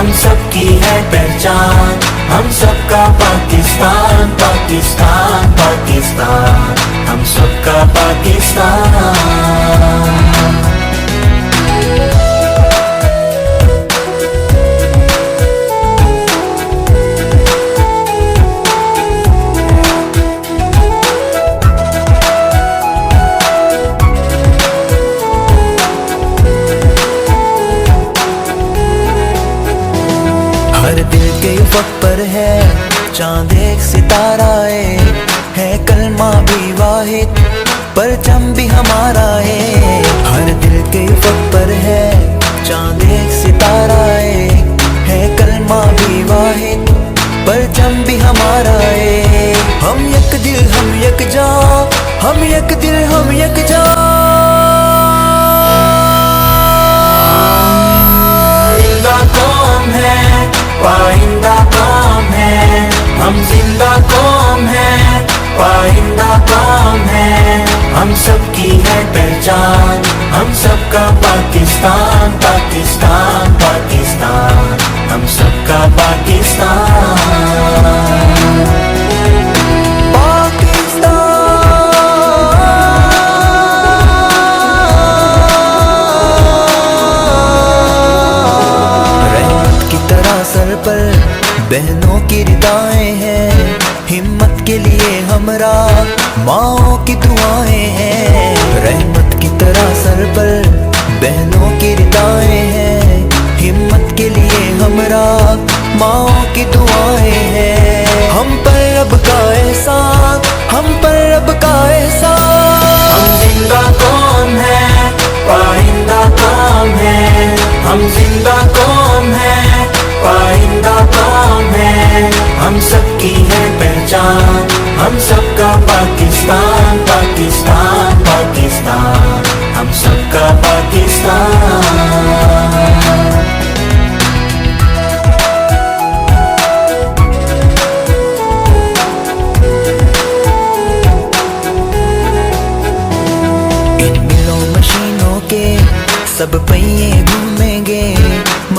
हम सबकी है पहचान, हम सबका पाकिस्तान, पाकिस्तान, पाकिस्तान, हम सबका पाकिस्तान। हर दिल के युवक पर है चांद एक सितारा है कलमा भी वाहिद, परचम भी हमारा है। हर दिल के युवक पर है चांद एक सितारा है कलमा भी वाहिद, परचम भी हमारा है। हम एक दिल हम एक जा, हम एक दिल हम एक जा। पाइंदा कौम है, हम जिंदा कौम है, पाइंदा कौम है, हम सबकी है पहचान, हम सबका पाकिस्तान, पाकिस्तान, पाकिस्तान, हम सबका पाकिस्तान। सर पर बहनों की रिदाएं हैं, हिम्मत के लिए हमरा माओ की दुआएं हैं। रहमत की तरह सर पर बहनों की रिदाएं हैं, हिम्मत के लिए हमरा माओ की दुआएं हैं। हम पर रब का एहसान, हम पर रब का एहसान। हम जिंदा कौम है, पाइंदा कौम है, हम जिंदा कौम है, पाइंदा कौम है, हम सबकी है पहचान, हम सबका पाकिस्तान, पाकिस्तान, पाकिस्तान, हम सबका पाकिस्तान।